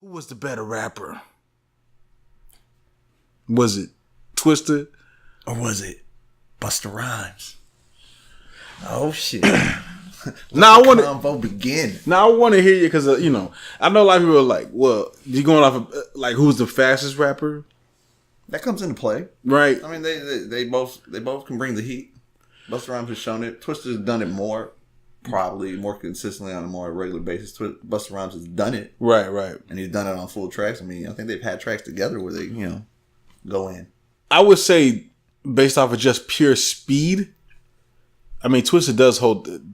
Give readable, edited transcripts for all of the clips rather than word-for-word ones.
Who was the better rapper? Was it Twista? Or was it Busta Rhymes? Oh shit! Now I want to begin. Now I want to hear you because I know a lot of people are like, "Well, you going off of like who's the fastest rapper?" That comes into play, right? I mean, they both can bring the heat. Busta Rhymes has shown it. Twista's done it more, probably more consistently on a more regular basis. Busta Rhymes has done it, right, and he's done it on full tracks. I mean, I think they've had tracks together where they go in. I would say based off of just pure speed. I mean, Twista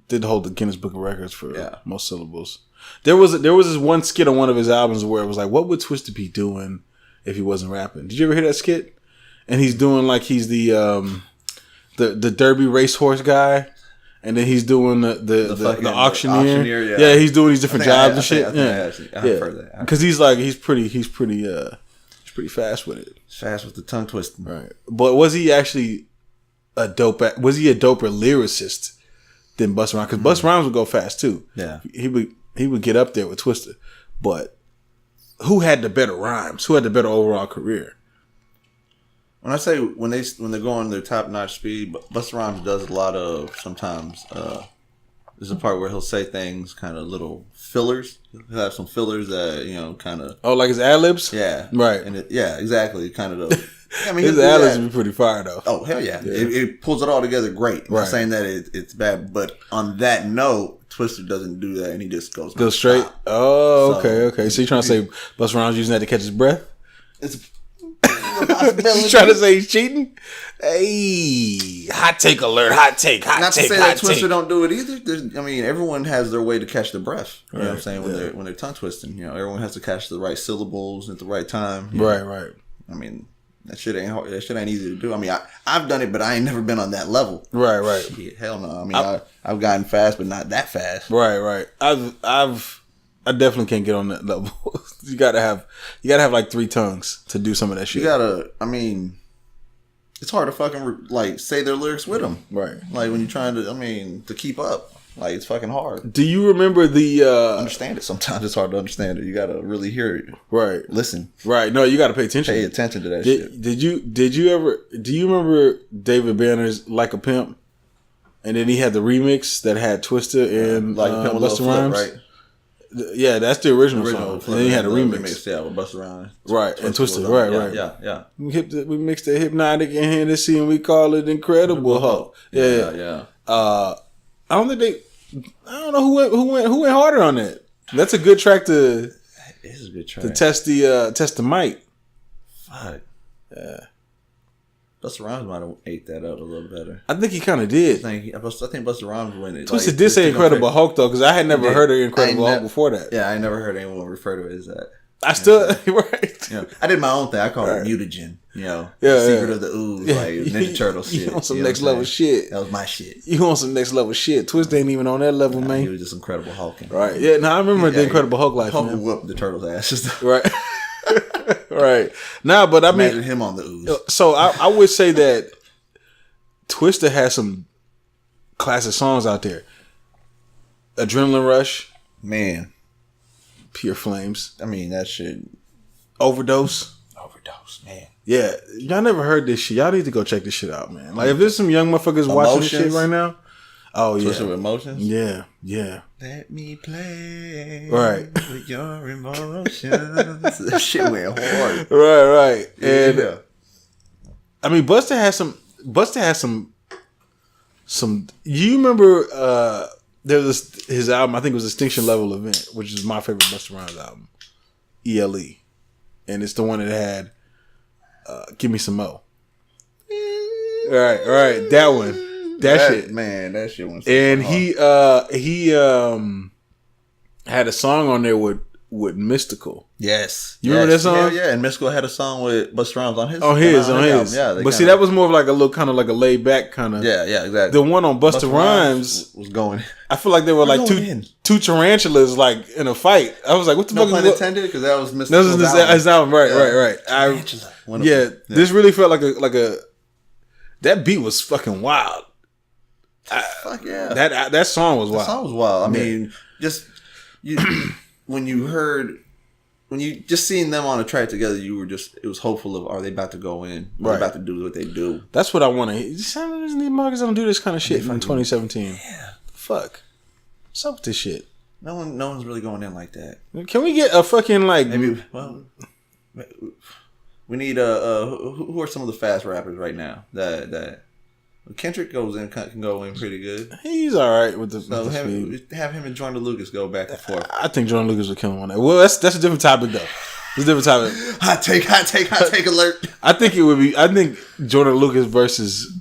did hold the Guinness Book of Records for most syllables. There was this one skit on one of his albums where it was like, what would Twista be doing if he wasn't rapping? Did you ever hear that skit? And he's doing like he's the Derby racehorse guy, and then he's doing the auctioneer. Yeah, he's doing these different jobs and shit. I've heard that because he's pretty fast with it. Fast with the tongue twisting, right? But was he actually a doper lyricist than Busta Rhymes? Because Busta Rhymes would go fast too. Yeah, he would get up there with Twista. But who had the better rhymes? Who had the better overall career? When I say when they go on their top notch speed, Busta Rhymes does a lot of sometimes. There's a part where he'll say things kind of little fillers. He'll have some fillers that kind of. Oh, like his ad libs. Yeah, right. And exactly. Kind of the. I mean, his ad libs be pretty fire though. Oh hell yeah! It pulls it all together great. I'm not saying that it's bad, but on that note, Twista doesn't do that, and he just goes straight. Stop. Oh, okay. So you trying to say Busta Rhymes using that to catch his breath? It's you trying to say he's cheating? Hey, hot take alert! Hot take! Not to say that Twista don't do it either. I mean, everyone has their way to catch the breath. You know what I'm saying? When they're tongue twisting, everyone has to catch the right syllables at the right time. Right. I mean, that shit ain't hard. That shit ain't easy to do. I mean, I've done it, but I ain't never been on that level. Right. Shit, hell no. I mean, I've gotten fast, but not that fast. Right. I definitely can't get on that level. You gotta have like 3 tongues to do some of that shit. I mean, it's hard to fucking like say their lyrics with them. Right. Like when you're trying to keep up. Like it's fucking hard. Do you remember the understand it? Sometimes it's hard to understand it. You gotta really hear it. Right. Listen. Right. No, you gotta pay attention. Pay attention to that shit. Do you remember David Banner's Like a Pimp? And then he had the remix that had Twista and Like a Pimp with Busta Rhymes, right? Yeah, that's the original song. And then he had a remix. Yeah, with Busta Rhymes. Right, and Twista. Right. Yeah. We mixed the hypnotic and Hennessy and we call it Incredible Hulk. Yeah. I don't know who went harder on that. That's a good track to. That is a good track to test the mic. Fuck. Yeah. Busta Rhymes might have ate that up a little better. I think he kind of did. I think Busta Rhymes win it. Twista did say Incredible Hulk though, because I had never heard of Incredible Hulk before that. Yeah, I never heard anyone refer to it as that. I still right. I did my own thing. I call it mutagen. Secret of the Ooze, like Ninja Turtle shit. You want some next level shit? That was my shit. You want some next level shit? Twista ain't even on that level, man. He was just Incredible Hulking. Right? Yeah. No, I remember the Incredible Hulk life. Hulk whooped the turtles' asses. Right. Right. Nah, but I mean, imagine him on the Ooze. So I would say that Twista has some classic songs out there. Adrenaline Rush, man. Pure Flames. I mean, that shit. Overdose, man. Yeah, y'all never heard this shit. Y'all need to go check this shit out, man. Like, if there's some young motherfuckers watching this shit right now. Oh, yeah. Twisted with Emotions? Yeah. Let me play with your emotions. That shit went hard. Right. And, yeah. I mean, Busta has some. You remember there was his album, I think it was Extinction Level Event, which is my favorite Busta Rhymes album, ELE. And it's the one that had Give Me Some Mo. Right. That one. That shit. Man, that shit went so and hard. he had a song on there with Mystical. Yes. You remember that song? Yeah. And Mystical had a song with Busta Rhymes on his. On his. Album. Yeah. But see, that was more of like a little kind of like a laid back kind of. Yeah, exactly. The one on Busta Rhymes was going. I feel like they were like two tarantulas like in a fight. I was like, what the fuck? No pun intended, because that was Mystical's album. That was his album. Right. This really felt like a. That beat was fucking wild. Fuck yeah. That song was wild. That song was wild. I mean, just when you heard when you just seeing them on a track together, it was hopeful of, are they about to go in? Are they about to do what they do? That's what I want to hear. Some of these motherfuckers don't do this kind of shit from 2017. Yeah. Fuck. What's up with this shit? No one's really going in like that. Can we get a fucking like... Maybe, we need who are some of the fast rappers right now that Kendrick can go in pretty good. He's all right with the. So have him and Jordan Lucas go back and forth. I think Jordan Lucas will kill him on that. Well, that's a different topic though. It's a different topic. Hot take alert. I think Jordan Lucas versus.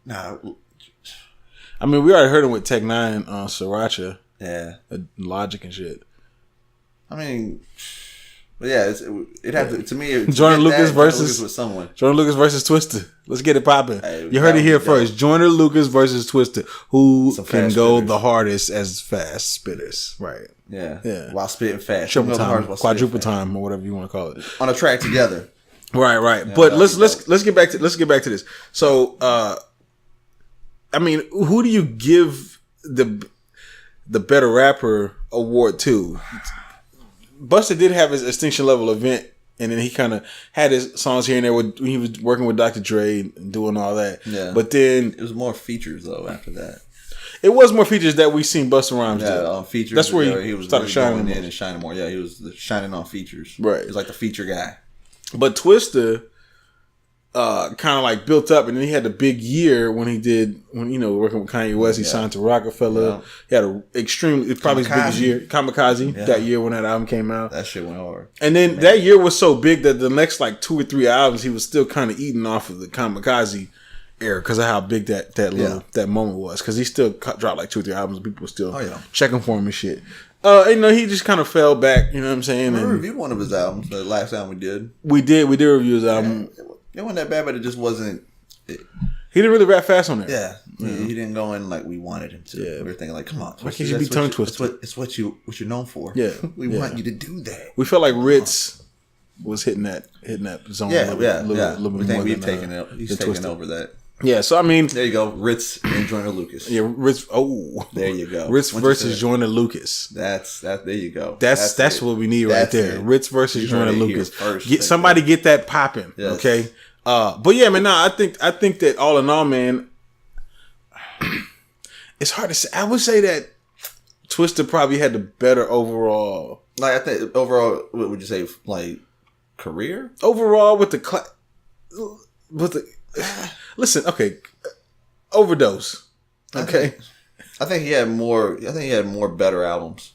Nah. I mean, we already heard him with Tech Nine on Sriracha. Yeah. Logic and shit. I mean. But yeah, it had to me. Jordan Lucas versus someone. Jordan Lucas versus Twista. Let's get it popping. You heard it here first. Jordan Lucas versus Twista. Who can go the hardest as fast spitters? Right. Yeah. While spitting fast. Triple time, quadruple time, or whatever you want to call it. On a track together. Right. Yeah, but let's get back to this. So, I mean, who do you give the better rapper award to? Busta did have his Extinction Level event, and then he kind of had his songs here and there when he was working with Dr. Dre and doing all that. Yeah. But then it was more features though after that. It was more features that we seen Busta Rhymes do. On features. That's where he was started shining in and shining more. Yeah, he was shining on features. Right. He was like the feature guy. But Twista kind of like built up, and then he had the big year when working with Kanye West. He signed to Rockefeller. Yeah. He had it's probably his biggest year. Kamikaze, that year when that album came out. That shit went hard. And then that year was so big that the next like 2 or 3 albums, he was still kind of eating off of the Kamikaze era because of how big that moment was. Because he still dropped like 2 or 3 albums, and people were still checking for him and shit. He just kind of fell back. You know what I'm saying? We reviewed one of his albums, the last album we did. We did review his album. It wasn't that bad, but it just wasn't. He didn't really rap fast on there. Yeah, he didn't go in like we wanted him to. Yeah. We were thinking like, come on, why can't you be tongue twisted? It's what you're known for. Yeah, we want you to do that. We felt like Ritz was hitting that zone. We think we've taken it. He's taken over that. Yeah, so I mean, there you go, Ritz and Jordan Lucas. Yeah, Ritz. Oh, there you go. Ritz versus Jordan Lucas. That's there you go. That's what we need right there. Ritz versus Jordan Lucas. Get that popping. Yes. Okay. But yeah, man. I think that all in all, man, it's hard to say. I would say that Twista probably had the better overall. Like I think overall, what would you say? Like career overall with the listen. Okay, Overdose. Okay, I think he had more. I think he had more better albums.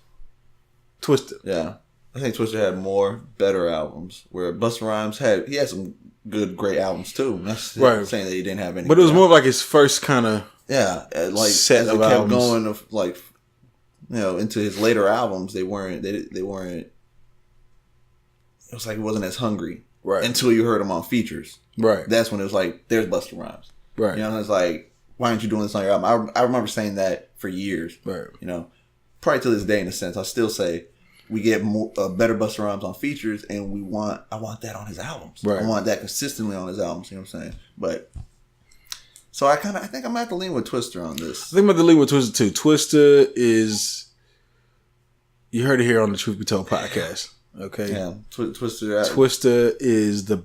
Twista. Yeah, I think Twista had more better albums. Where Busta Rhymes had some great albums too. I'm not saying that he didn't have any, but it was more of like his first kind of like set as of it kept albums. going like into his later albums. They weren't. It was like he wasn't as hungry until you heard him on features. Right. That's when it was like, there's Busta Rhymes. Right. You know, and it's like, why aren't you doing this on your album? I remember saying that for years. Right. You know, probably to this day in a sense, I still say we get more better Busta Rhymes on features, and I want that on his albums. Right. I want that consistently on his albums. You know what I'm saying? But so I think I'm gonna have to lean with Twista on this. I think I'm gonna lean with Twista too. Twista is, you heard it here on the Truth Be Told podcast. Okay. Yeah. Twista. Twista is the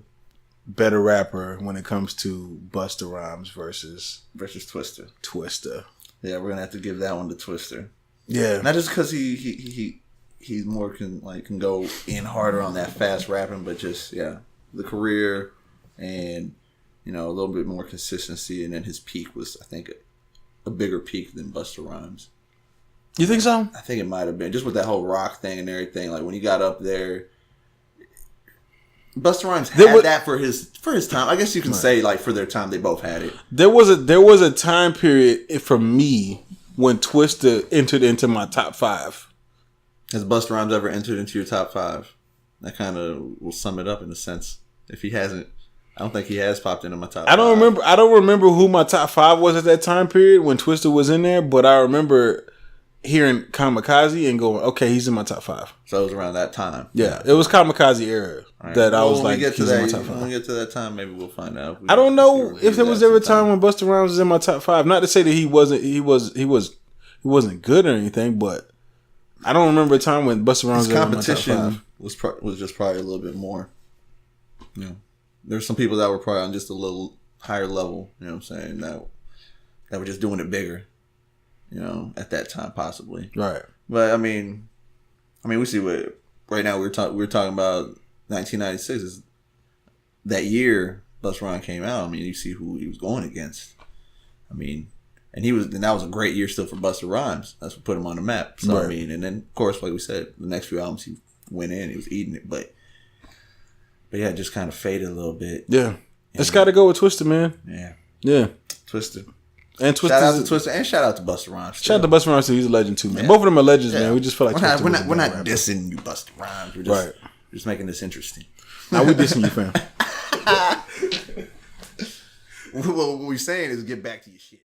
better rapper when it comes to Busta Rhymes versus Twista. Twista. Yeah, we're gonna have to give that one to Twista. Yeah. Not just because he's more can go in harder on that fast rapping, but just the career and a little bit more consistency, and then his peak was, I think, a bigger peak than Busta Rhymes. You think so? I think it might have been just with that whole rock thing and everything. Like when he got up there, Busta Rhymes had that for his time. I guess you can say like for their time they both had it. There was a time period for me when Twista entered into my top 5. Has Busta Rhymes ever entered into your top 5? That kind of will sum it up in a sense. If he hasn't, I don't think he has popped into my top 5. I don't remember who my top 5 was at that time period when Twista was in there, but I remember hearing Kamikaze and going, okay, he's in my top 5. So it was around that time. Yeah, it was Kamikaze era that I was like, he's in my top 5. When we get to that time, maybe we'll find out. I don't know if there was ever a time when Busta Rhymes was in my top 5. Not to say that he wasn't good or anything, but I don't remember a time when Busta Rhymes his competition was just probably a little bit more. You know, there's some people that were probably on just a little higher level. You know what I'm saying? That were just doing it bigger. You know, at that time possibly. Right. But I mean, we see what right now we're talking about 1996 is that year Busta Rhymes came out. I mean, you see who he was going against. I mean, and that was a great year still for Busta Rhymes. That's what put him on the map. So right. I mean, and then of course, like we said, the next few albums he went in, he was eating it, but yeah, it just kind of faded a little bit. Yeah, it's got to go with Twista, man. Yeah, Twista. And Twista. Shout out to Twista and shout out to Busta Rhymes. Shout out to Busta Rhymes too. He's a legend too, man. Both of them are legends, man. We just feel like we're not dissing you, Busta Rhymes. We're just making this interesting. Now we dissing you, fam. What we're saying is get back to your shit.